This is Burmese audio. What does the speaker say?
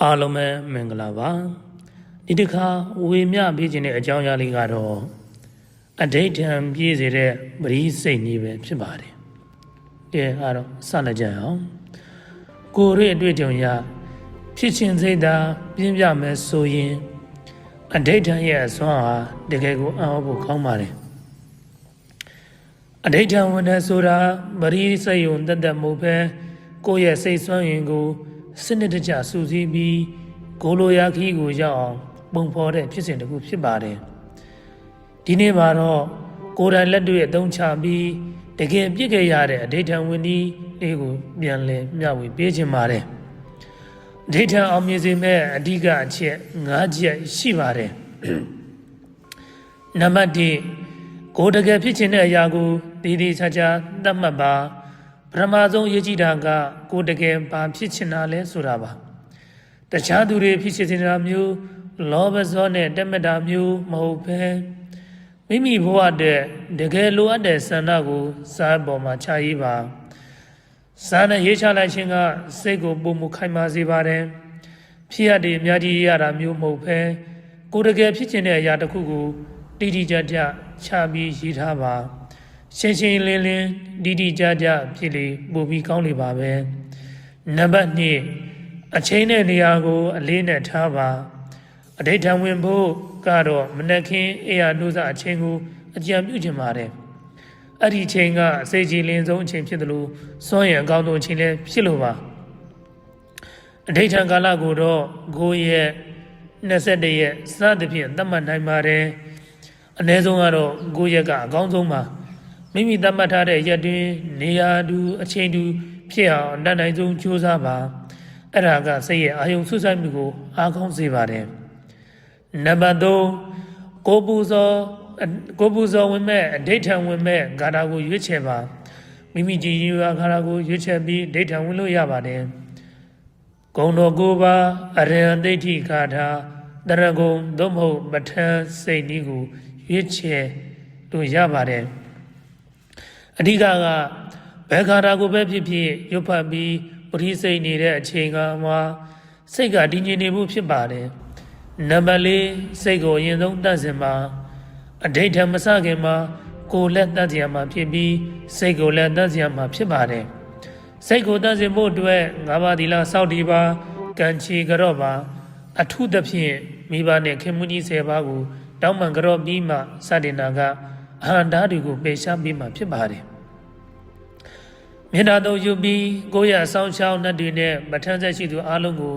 အားလုံးပဲမင်္ဂလာပါဒီတစ်ခါဝေမျှပေးခြင်းတဲ့အကြောင်းအရာလေးကတော့အဋိဋ္ဌံပြည့်စေတဲ့ပရိစိတ်နည်းပဲဖြစ်ပါတယ်ကဲအားတော့စလိုက်ကြအောင်ကိုယ်ရဲ့အတွေ့အကြုံရဖြစ်ခြင်းစိတ်သာပြင်းပြမယ်ဆိုရင်အဋိဋ္ဌံရဲ့အစွမ်းဟာတကယ်ကိုအံ့ဩဖို့ကောင်းပါတယ်အဋိဋ္ဌံဝန်တဲ့ဆိုတာပရိစိတ်ယုံတတ်မှုပဲကိုယ့်ရဲ့စိတ်စွမ်းရင်ကိုစနစ်တကျစူးစီးပြီးကိုလိုရာခီးကိုရောက်အောင်ပုံဖော်တဲ့ဖြစ်စဉ်တစ်ခုဖြစ်ပါတယ်ဒီနေ့မှာတော့ကိုယ်တိုင်လက်တွေ့အသုံးချပြီးတကယ်ပြည့်ခဲ့ရတဲ့အဋိဋ္ဌံဝင်ဒီလေးကိုပြန်လည်မျှဝေပေးခြင်းပါတယ်အဋိဋ္ဌံအောင်မြင်စေမဲ့အဓိကအချက်၅ချက်ရှိပါတယ်နံပါတ်1ကိုယ်တကယ်ဖြစ်ခြင်းတဲ့အရာကိုတည်တည်ချာချာသတ်မှတ်ပါပထမဆုံးအရေးကြီးတာကကိုယ်တကယ်ဘာဖြစ်ချင်တာလဲဆိုတာပါတခြားသူတွေဖြစ်ချင်တာမျိုးလောဘဇောနဲ့တက်မတာမျိုးမဟုတ်ဘဲမိမိဘဝတဲ့တကယ်လိုအပ်တဲ့ဆန္ဒကိုစာပေါ်မှာချရေးပါစာနဲ့ရေးချလိုက်ခြင်းကစိတ်ကိုပုံမခိုင်မာစေပါတယ်ဖြစ်ရတဲ့အများကြီးရတာမျိုးမဟုတ်ဘဲကိုယ်တကယ်ဖြစ်ချင်တဲ့အရာတစ်ခုကိုတိတိကျကျချပြီးရေးထားပါရှင်းရှင်းလင်းလင်းတိတိကျကျဖြစ်လေပို့ပြီးကောင်းလေပါပဲနံပါတ်2အချိန်နဲ့နေရာကိုအလေးနဲ့ထားပါအဋိဋ္ဌံဝင်ဖို့ကတော့မနက်ခင်းအေယာနှုတ်စာအချိန်ကိုအကြံပြုချင်ပါတယ်အဲ့ဒီအချိန်ကအစိတ်ကြီးလင်းဆုံးအချိန်ဖြစ်တယ်လို့စွန့်ရံအကောင်းဆုံးအချိန်လည်းဖြစ်လို့ပါအဋိဋ္ဌံကာလကိုတော့9ရက်21ရက်စသဖြင့်သတ်မှတ်နိုင်ပါတယ်အနည်းဆုံးကတော့9ရက်ကအကောင်းဆုံးပါမိမိသတ်မှတ်ထားတဲ့ရက်တွင်နေရာတူအချိန်တူဖြစ်အောင်အတတ်နိုင်ဆုံးကြိုးစားပါအဲ့ဒါကစိတ်ရဲ့အာယုံဆွဆိုင်မှုကိုအားကောင်းစေပါတယ်နံပါတ်3ကိုပူဇော်ဝင်မဲ့အဋိဋ္ဌံဝင်မဲ့ဂါထာကိုရွေးချယ်ပါမိမိကြည်ညိုရာဂါထာကိုရွေးချယ်ပြီးအဋိဋ္ဌံဝင်လို့ရပါတယ်ဂုဏ်တော်9ပါးအရဟံဒိဋ္ဌိဂါထာတရဂုံသို့မဟုတ်ပဋ္ဌာန်းစိတ်နည်းကိုရွေးချယ်လို့ရပါတယ်အဓိကဘယ်ဂါထာကိုပဲဖြစ်ဖြစ်ရွတ်ဖတ်ပြီးပရိစိတ်နေတဲ့အချိန်ကမှစိတ်ကတည်ငြိမ်နေမှုဖြစ်ပါတယ်နံပါတ်4စိတ်ကိုအရင်ဆုံးတတ်စင်မှာအဋိဋ္ဌံမစခင်မှာကိုယ်လက်တတ်စရာမှာဖြစ်ပြီးစိတ်ကိုလည်းတတ်စရာမှာဖြစ်ပါတယ်စိတ်ကိုတတ်စင်ဖို့အတွက်၅ပါးသီလစောင့်တည်ပါကံချီကြော့ပါအထုသဖြင့်မိဘနဲ့ခင်မွန်းကြီး10ပါးကိုတောင်းပန်ကြော့ပြီးမှစတင်တာကအဟံဓာတွေကိုပယ်ရှားပြီးမှဖြစ်ပါတယ်မေတ္တာတော်ယူပြီးကိုယ့်ရဲ့အဆောင်ရှောင်းနှတ်တွေနဲ့မထမ်းဆက်ရှိသူအလုံးကို